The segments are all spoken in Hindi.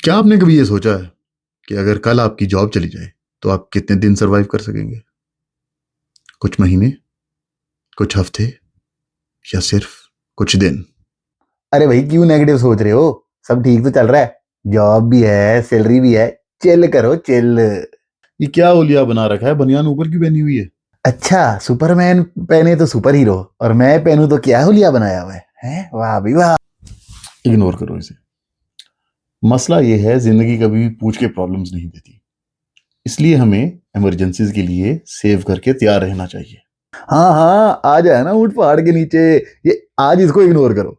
क्या आपने कभी ये सोचा है कि अगर कल आपकी जॉब चली जाए तो आप कितने दिन सरवाइव कर सकेंगे? कुछ महीने, कुछ हफ्ते या सिर्फ कुछ दिन? अरे भाई क्यों नेगेटिव सोच रहे हो। सब ठीक तो चल रहा है। जॉब भी है, सैलरी भी है। चिल करो चिल। ये क्या ओलिया बना रखा है? बनियान ऊपर क्यों पहनी हुई है? अच्छा, सुपरमैन पहने तो सुपर हीरो और मैं पहनूं तो क्या हुलिया बनाया हुआ है हैं? वाह भी वाह। इग्नोर करो इसे। मसला ये है, जिंदगी कभी भी पूछ के प्रॉब्लम्स नहीं देती, इसलिए हमें इमरजेंसीज के लिए सेव करके तैयार रहना चाहिए। हाँ हाँ, आ जाए ना ऊंट पहाड़ के नीचे। ये आज इसको इग्नोर करो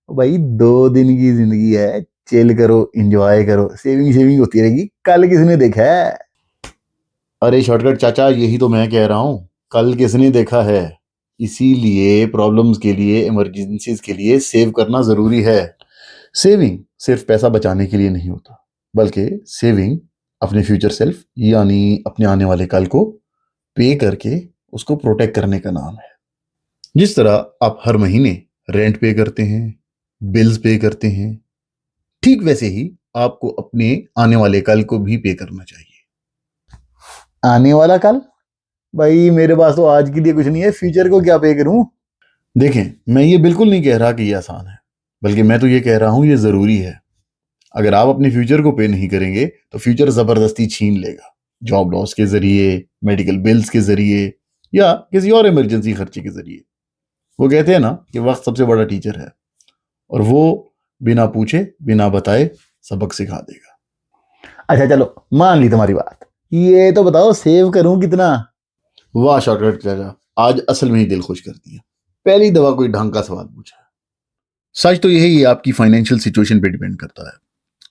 भाई। 2 दिन की जिंदगी है। चिल करो, एंजॉय करो, सेविंग सेविंग होती रहेगी। कल किसने देखा है। अरे शॉर्टकट चाचा, यही तो मैं कह रहा हूँ। कल किसने देखा है? इसीलिए प्रॉब्लम्स के लिए, इमरजेंसीज के लिए सेव करना जरूरी है। सेविंग सिर्फ पैसा बचाने के लिए नहीं होता, बल्कि सेविंग अपने फ्यूचर सेल्फ यानी अपने आने वाले कल को पे करके उसको प्रोटेक्ट करने का नाम है। जिस तरह आप हर महीने रेंट पे करते हैं, बिल्स पे करते हैं, ठीक वैसे ही आपको अपने आने वाले कल को भी पे करना चाहिए। आने वाला कल? भाई मेरे पास तो आज के लिए कुछ नहीं है, फ्यूचर को क्या पे करूं। देखें, मैं ये बिल्कुल नहीं कह रहा कि ये आसान है, बल्कि मैं तो ये कह रहा हूं ये जरूरी है। अगर आप अपने फ्यूचर को पे नहीं करेंगे तो फ्यूचर जबरदस्ती छीन लेगा, जॉब लॉस के जरिए, मेडिकल बिल्स के जरिए या किसी और इमरजेंसी खर्चे के जरिए। वो कहते हैं ना कि वक्त सबसे बड़ा टीचर है, और वो बिना पूछे बिना बताए सबक सिखा देगा। अच्छा चलो, मान ली तुम्हारी बात। ये तो बताओ सेव करूं कितना। वाह शॉर्टकट चाचा, आज असल में ही दिल खुश कर दिया। पहली दफा कोई ढंग का सवाल पूछा। सच तो यही है, आपकी फाइनेंशियल सिचुएशन पे डिपेंड करता है।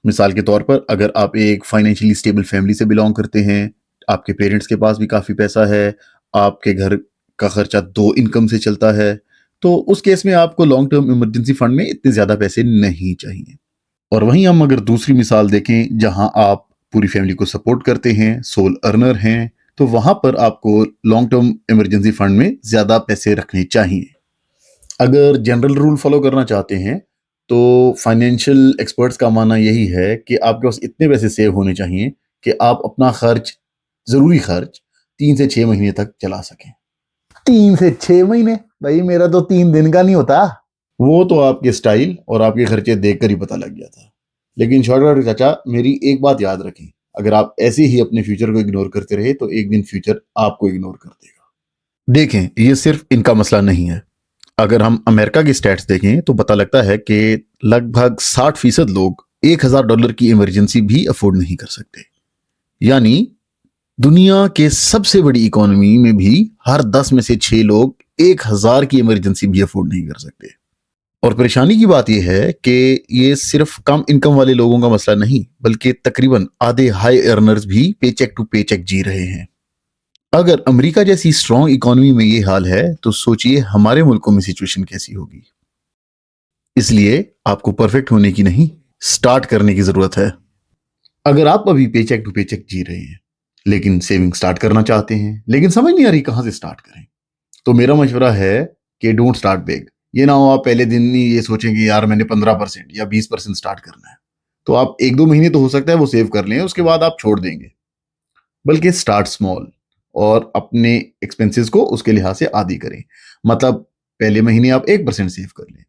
मिसाल के तौर पर, अगर आप एक फाइनेंशियली स्टेबल फैमिली से बिलोंग करते हैं, आपके पेरेंट्स के पास भी काफ़ी पैसा है, आपके घर का खर्चा 2 इनकम से चलता है, तो उस केस में आपको लॉन्ग टर्म इमरजेंसी फंड में इतने ज़्यादा पैसे नहीं चाहिए। और वहीं हम अगर दूसरी मिसाल देखें जहां आप पूरी फैमिली को सपोर्ट करते हैं, सोल अर्नर हैं, तो वहां पर आपको लॉन्ग टर्म इमरजेंसी फंड में ज़्यादा पैसे रखने चाहिए। अगर जनरल रूल फॉलो करना चाहते हैं तो फाइनेंशियल एक्सपर्ट्स का मानना यही है कि आपके पास इतने पैसे सेव होने चाहिए कि आप अपना खर्च, जरूरी खर्च, 3 से 6 महीने तक चला सकें। 3 से 6 महीने? भाई मेरा तो 3 दिन का नहीं होता। वो तो आपके स्टाइल और आपके खर्चे देखकर ही पता लग गया था। लेकिन शॉर्टकट चाचा, मेरी एक बात याद रखें, अगर आप ऐसे ही अपने फ्यूचर को इग्नोर करते रहे तो एक दिन फ्यूचर आपको इग्नोर कर देगा। देखें, ये सिर्फ इनका मसला नहीं है। अगर हम अमेरिका की स्टैट्स देखें तो पता लगता है कि लगभग 60% लोग $1,000 की इमरजेंसी भी अफोर्ड नहीं कर सकते। यानी दुनिया के सबसे बड़ी इकोनॉमी में भी हर 10 में से 6 लोग 1,000 की इमरजेंसी भी अफोर्ड नहीं कर सकते। और परेशानी की बात यह है कि ये सिर्फ कम इनकम वाले लोगों का मसला नहीं, बल्कि तकरीबन आधे हाई अर्नर्स भी पेचेक टू पेचेक जी रहे हैं। अगर अमेरिका जैसी स्ट्रॉन्ग इकोनॉमी में ये हाल है तो सोचिए हमारे मुल्कों में सिचुएशन कैसी होगी। इसलिए आपको परफेक्ट होने की नहीं, स्टार्ट करने की जरूरत है। अगर आप अभी पेचेक टू पेचेक जी रहे हैं लेकिन सेविंग स्टार्ट करना चाहते हैं, लेकिन समझ नहीं आ रही कहां से स्टार्ट करें, तो मेरा मशवरा है कि डोंट स्टार्ट बिग। ये ना हो आप पहले दिन ही ये सोचेंगे यार मैंने 15% या 20% स्टार्ट करना है, तो आप 1-2 महीने तो हो सकता है वो सेव कर लें, उसके बाद आप छोड़ देंगे। बल्कि स्टार्ट स्मॉल और अपने एक्सपेंसेस को उसके लिहाज से आदी करें। मतलब पहले महीने आप 1% सेव कर लें,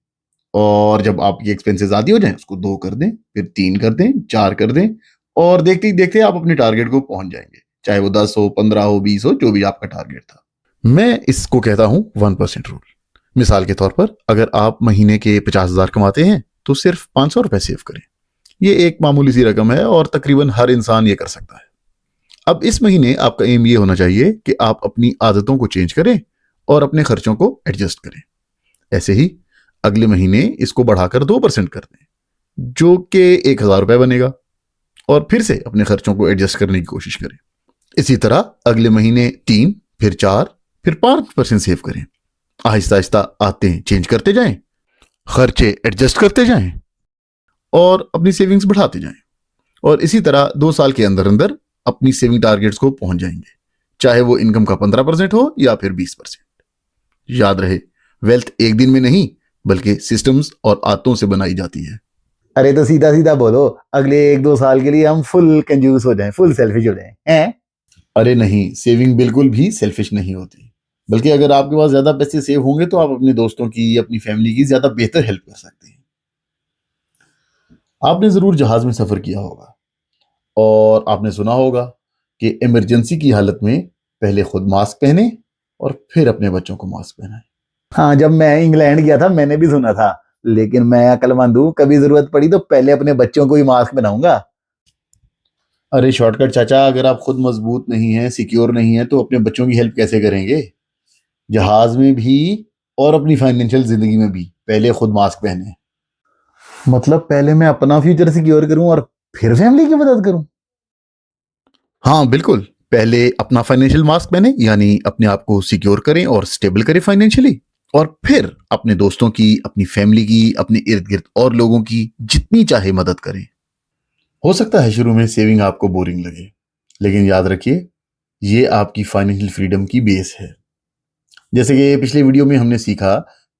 और जब आपकी एक्सपेंसेस आदी हो जाए उसको 2 कर दें, फिर 3 कर दें, 4 कर दें, और देखते ही देखते आप अपने टारगेट को पहुंच जाएंगे, चाहे वो 10 हो, 15 हो, 20 हो, जो भी आपका टारगेट था। मैं इसको कहता हूं 1% रूल। मिसाल के तौर पर, अगर आप महीने के 50,000 कमाते हैं तो सिर्फ ₹500 सेव करें। ये एक मामूली सी रकम है और तकरीबन हर इंसान ये कर सकता है। अब इस महीने आपका एम ये होना चाहिए कि आप अपनी आदतों को चेंज करें और अपने खर्चों को एडजस्ट करें। ऐसे ही अगले महीने इसको बढ़ाकर 2% कर दें, जो कि ₹1,000 बनेगा, और फिर से अपने खर्चों को एडजस्ट करने की कोशिश करें। इसी तरह अगले महीने 3, फिर 4, फिर 5% सेव करें। आहिस्ता आहिस्ता आते चेंज करते जाएं, खर्चे एडजस्ट करते जाएं और अपनी सेविंग्स बढ़ाते जाएं। और इसी तरह 2 साल के अंदर अंदर अपनी सेविंग टारगेट्स को पहुंच जाएंगे, चाहे वो इनकम का 15% हो या फिर 20%। याद रहे, वेल्थ एक दिन में नहीं बल्कि सिस्टम्स और आदतों से बनाई जाती है। अरे तो सीधा सीधा बोलो, अगले 1-2 साल के लिए हम फुल कंजूस हो जाएं, फुल सेल्फिश हो जाएं, हैं? अरे नहीं, सेविंग बिल्कुल भी सेल्फिश नहीं होती। बल्कि अगर आपके पास ज्यादा पैसे सेव होंगे तो आप अपने दोस्तों की, अपनी फैमिली की ज्यादा बेहतर हेल्प कर सकते हैं। आपने जरूर जहाज में सफर किया होगा और आपने सुना होगा कि इमरजेंसी की हालत में पहले खुद मास्क पहने और फिर अपने बच्चों को मास्क पहनाए। हाँ, जब मैं इंग्लैंड गया था मैंने भी सुना था, लेकिन मैं अक्लमंद हूँ, कभी जरूरत पड़ी तो पहले अपने बच्चों को ही मास्क पहनाऊंगा। अरे शॉर्टकट चाचा, अगर आप खुद मजबूत नहीं हैं, सिक्योर नहीं हैं, तो अपने बच्चों की हेल्प कैसे करेंगे? जहाज में भी और अपनी फाइनेंशियल जिंदगी में भी पहले खुद मास्क पहने। मतलब पहले मैं अपना फ्यूचर सिक्योर करूं और फिर फैमिली की मदद करूं? हाँ बिल्कुल, पहले अपना फाइनेंशियल मास्क पहने, यानी अपने आप को सिक्योर करें और स्टेबल करें फाइनेंशियली, और फिर अपने दोस्तों की, अपनी फैमिली की, अपने इर्द गिर्द और लोगों की जितनी चाहे मदद करें। हो सकता है शुरू में सेविंग आपको बोरिंग लगे, लेकिन याद रखिए, ये आपकी फाइनेंशियल फ्रीडम की बेस है। जैसे कि पिछले वीडियो में हमने सीखा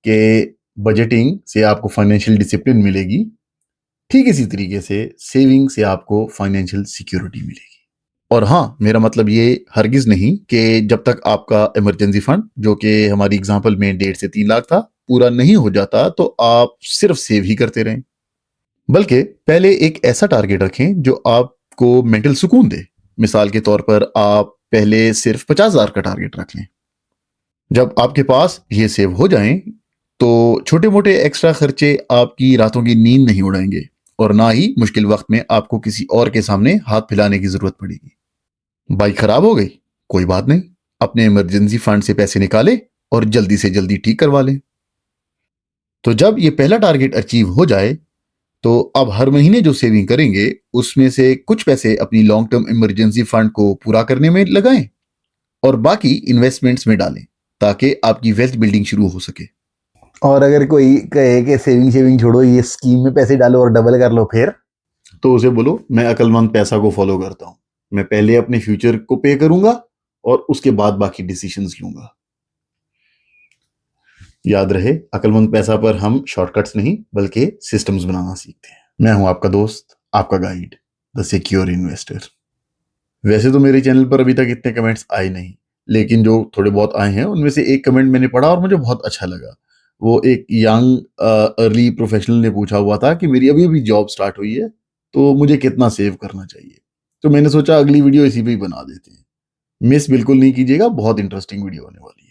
कि बजटिंग से आपको फाइनेंशियल डिसिप्लिन मिलेगी, ठीक इसी तरीके से सेविंग से आपको फाइनेंशियल सिक्योरिटी मिलेगी। और हाँ, मेरा मतलब ये हरगिज नहीं कि जब तक आपका इमरजेंसी फंड, जो कि हमारी एग्जांपल में 1.5 से 3 लाख था, पूरा नहीं हो जाता तो आप सिर्फ सेव ही करते रहें। बल्कि पहले एक ऐसा टारगेट रखें जो आपको मेंटल सुकून दे। मिसाल के तौर पर आप पहले सिर्फ 50,000 का टारगेट रख लें। जब आपके पास ये सेव हो जाएं, तो छोटे मोटे एक्स्ट्रा खर्चे आपकी रातों की नींद नहीं उड़ाएंगे और ना ही मुश्किल वक्त में आपको किसी और के सामने हाथ फैलाने की जरूरत पड़ेगी। बाइक खराब हो गई, कोई बात नहीं, अपने इमरजेंसी फंड से पैसे निकाले और जल्दी से जल्दी ठीक करवा लें। तो जब ये पहला टारगेट अचीव हो जाए, तो अब हर महीने जो सेविंग करेंगे उसमें से कुछ पैसे अपनी लॉन्ग टर्म इमरजेंसी फंड को पूरा करने में लगाएं और बाकी इन्वेस्टमेंट्स में डालें, ताकि आपकी वेल्थ बिल्डिंग शुरू हो सके। और अगर कोई कहे कि सेविंग सेविंग छोड़ो, ये स्कीम में पैसे डालो और डबल कर लो, फिर? तो उसे बोलो, मैं अक्लमंद पैसा को फॉलो करता हूं। मैं पहले अपने फ्यूचर को पे करूंगा और उसके बाद बाकी डिसीजंस लूंगा। याद रहे, अक्लमंद पैसा पर हम शॉर्टकट्स नहीं बल्कि सिस्टम्स बनाना सीखते हैं। मैं हूं आपका दोस्त, आपका गाइड, द सिक्योर इन्वेस्टर। वैसे तो मेरे चैनल पर अभी तक इतने कमेंट्स आए नहीं, लेकिन जो थोड़े बहुत आए हैं उनमें से एक कमेंट मैंने पढ़ा और मुझे बहुत अच्छा लगा। वो एक यंग अर्ली प्रोफेशनल ने पूछा हुआ था कि मेरी अभी अभी जॉब स्टार्ट हुई है, तो मुझे कितना सेव करना चाहिए। तो मैंने सोचा अगली वीडियो इसी पे ही बना देते हैं। मिस बिल्कुल नहीं कीजिएगा, बहुत इंटरेस्टिंग वीडियो होने वाली है।